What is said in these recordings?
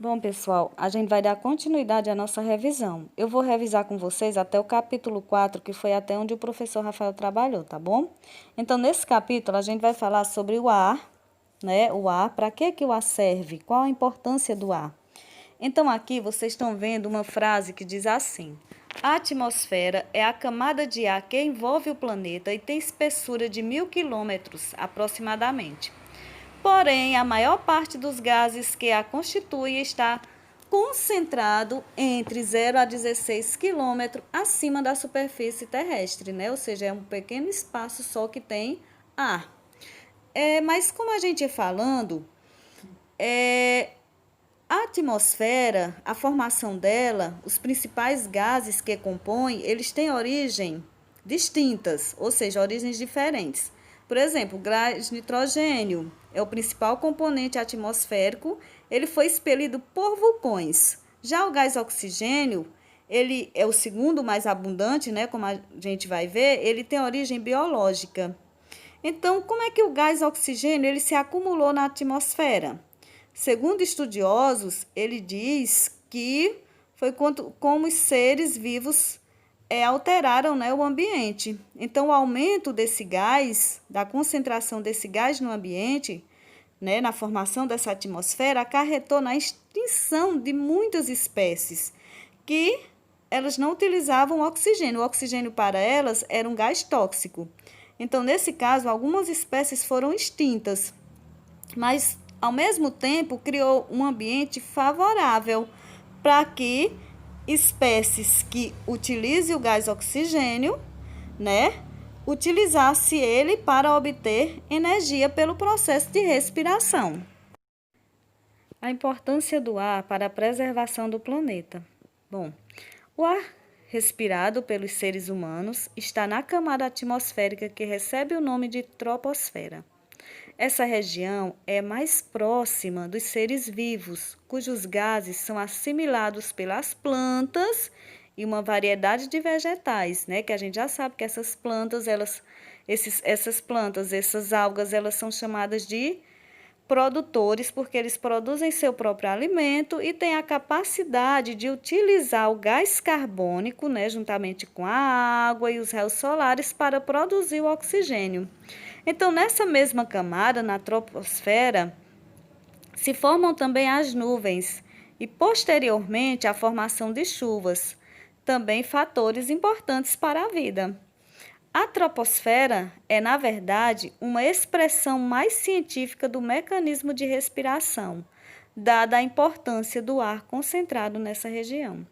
Bom, pessoal, a gente vai dar continuidade à nossa revisão. Eu vou revisar com vocês até o capítulo 4, que foi até onde o professor Rafael trabalhou, tá bom? Então, nesse capítulo, a gente vai falar sobre o ar, né? O ar, para que o ar serve? Qual a importância do ar? Então, aqui vocês estão vendo uma frase que diz assim: a atmosfera é a camada de ar que envolve o planeta e tem espessura de 1.000 quilômetros aproximadamente. Porém, a maior parte dos gases que a constituem está concentrado entre 0 a 16 quilômetros acima da superfície terrestre, né? Ou seja, é um pequeno espaço só que tem ar. Mas como a gente ia falando, a atmosfera, a formação dela, os principais gases que compõem, eles têm origem distintas, ou seja, origens diferentes. Por exemplo, o gás nitrogênio é o principal componente atmosférico, ele foi expelido por vulcões. Já o gás oxigênio, ele é o segundo mais abundante, né, como a gente vai ver, ele tem origem biológica. Então, como é que o gás oxigênio ele se acumulou na atmosfera? Segundo estudiosos, ele diz que foi como os seres vivos alteraram, né, o ambiente. Então, o aumento desse gás, da concentração desse gás no ambiente, né, na formação dessa atmosfera, acarretou na extinção de muitas espécies que elas não utilizavam oxigênio. O oxigênio para elas era um gás tóxico. Então, nesse caso, algumas espécies foram extintas, mas, ao mesmo tempo, criou um ambiente favorável para que espécies que utilizem o gás oxigênio, né, utilizasse ele para obter energia pelo processo de respiração. A importância do ar para a preservação do planeta. Bom, o ar respirado pelos seres humanos está na camada atmosférica que recebe o nome de troposfera. Essa região é mais próxima dos seres vivos, cujos gases são assimilados pelas plantas e uma variedade de vegetais, né? Que a gente já sabe que essas plantas, essas algas, elas são chamadas de produtores porque eles produzem seu próprio alimento e têm a capacidade de utilizar o gás carbônico, né, juntamente com a água e os raios solares para produzir o oxigênio. Então, nessa mesma camada, na troposfera, se formam também as nuvens e, posteriormente, a formação de chuvas, também fatores importantes para a vida. A troposfera é, na verdade, uma expressão mais científica do mecanismo de respiração, dada a importância do ar concentrado nessa região.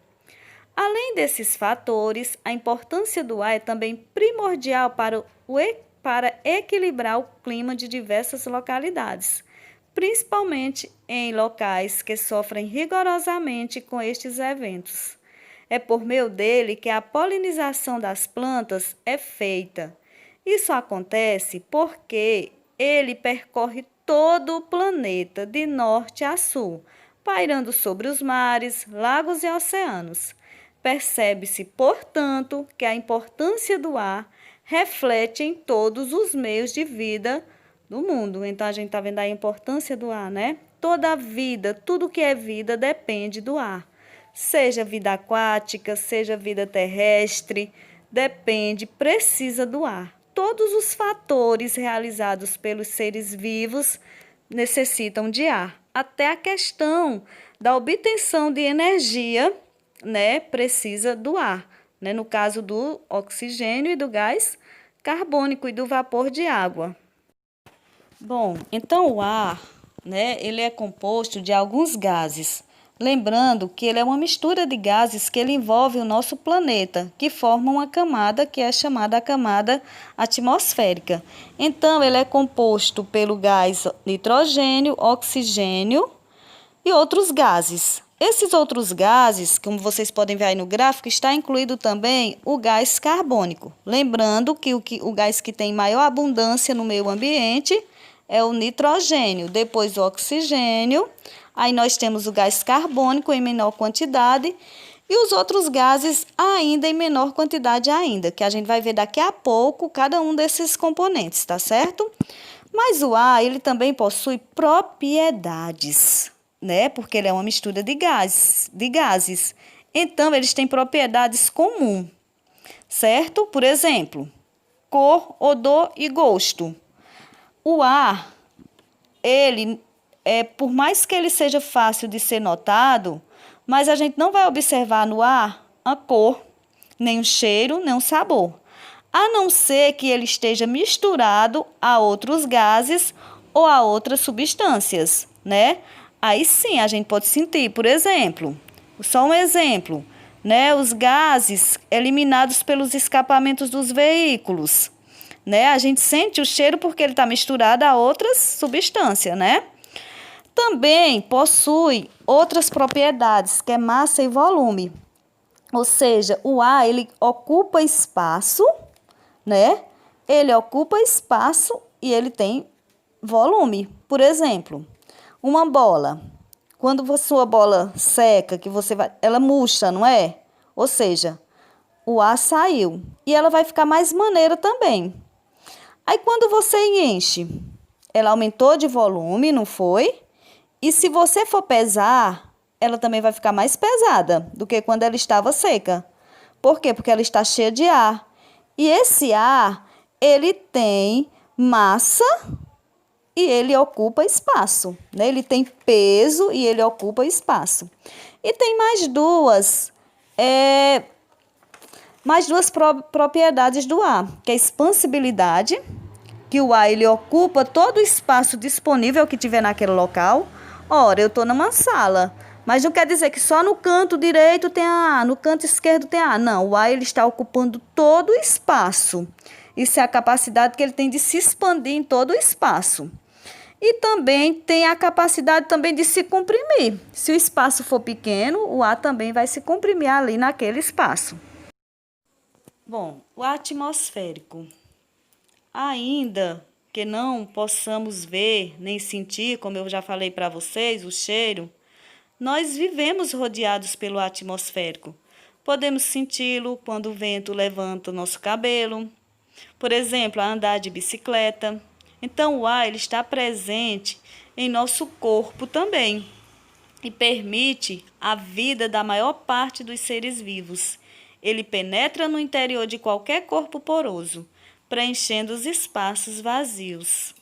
Além desses fatores, a importância do ar é também primordial para equilibrar o clima de diversas localidades, principalmente em locais que sofrem rigorosamente com estes eventos. É por meio dele que a polinização das plantas é feita. Isso acontece porque ele percorre todo o planeta, de norte a sul, pairando sobre os mares, lagos e oceanos. Percebe-se, portanto, que a importância do ar reflete em todos os meios de vida do mundo. Então, a gente está vendo a importância do ar, né? Toda a vida, tudo que é vida depende do ar. Seja vida aquática, seja vida terrestre, precisa do ar. Todos os fatores realizados pelos seres vivos necessitam de ar. Até a questão da obtenção de energia, né, precisa do ar, né, no caso do oxigênio e do gás carbônico e do vapor de água. Bom, então o ar, né, ele é composto de alguns gases. Lembrando que ele é uma mistura de gases que ele envolve o nosso planeta, que formam uma camada que é chamada a camada atmosférica. Então, ele é composto pelo gás nitrogênio, oxigênio e outros gases. Esses outros gases, como vocês podem ver aí no gráfico, está incluído também o gás carbônico. Lembrando que o gás que tem maior abundância no meio ambiente é o nitrogênio, depois o oxigênio, aí nós temos o gás carbônico em menor quantidade e os outros gases ainda em menor quantidade ainda, que a gente vai ver daqui a pouco cada um desses componentes, tá certo? Mas o ar, ele também possui propriedades, né? Porque ele é uma mistura de gases. Então, eles têm propriedades comuns, certo? Por exemplo, cor, odor e gosto. O ar, ele, por mais que ele seja fácil de ser notado, mas a gente não vai observar no ar a cor, nem o cheiro, nem o sabor, a não ser que ele esteja misturado a outros gases ou a outras substâncias, né? Aí sim a gente pode sentir, por exemplo, só um exemplo, né? Os gases eliminados pelos escapamentos dos veículos, né? A gente sente o cheiro porque ele está misturado a outras substâncias, né? Também possui outras propriedades, que é massa e volume. Ou seja, o ar, ele ocupa espaço, né? Ele ocupa espaço e ele tem volume. Por exemplo, uma bola. Quando a sua bola seca, que você vai, ela murcha, não é? Ou seja, o ar saiu e ela vai ficar mais maneira também. Aí quando você enche, ela aumentou de volume, não foi? E se você for pesar, ela também vai ficar mais pesada do que quando ela estava seca. Por quê? Porque ela está cheia de ar. E esse ar, ele tem massa e ele ocupa espaço, né? Ele tem peso e ele ocupa espaço. E tem mais duas propriedades do ar, que é a expansibilidade, que o ar ele ocupa todo o espaço disponível que tiver naquele local. Ora, eu estou numa sala, mas não quer dizer que só no canto direito tem ar, no canto esquerdo tem ar. Não, o ar ele está ocupando todo o espaço. Isso é a capacidade que ele tem de se expandir em todo o espaço. E também tem a capacidade também de se comprimir. Se o espaço for pequeno, o ar também vai se comprimir ali naquele espaço. Bom, o ar atmosférico. Ainda que não possamos ver nem sentir, como eu já falei para vocês, o cheiro, nós vivemos rodeados pelo ar atmosférico. Podemos senti-lo quando o vento levanta o nosso cabelo, por exemplo, a andar de bicicleta. Então, o ar ele está presente em nosso corpo também e permite a vida da maior parte dos seres vivos. Ele penetra no interior de qualquer corpo poroso, preenchendo os espaços vazios.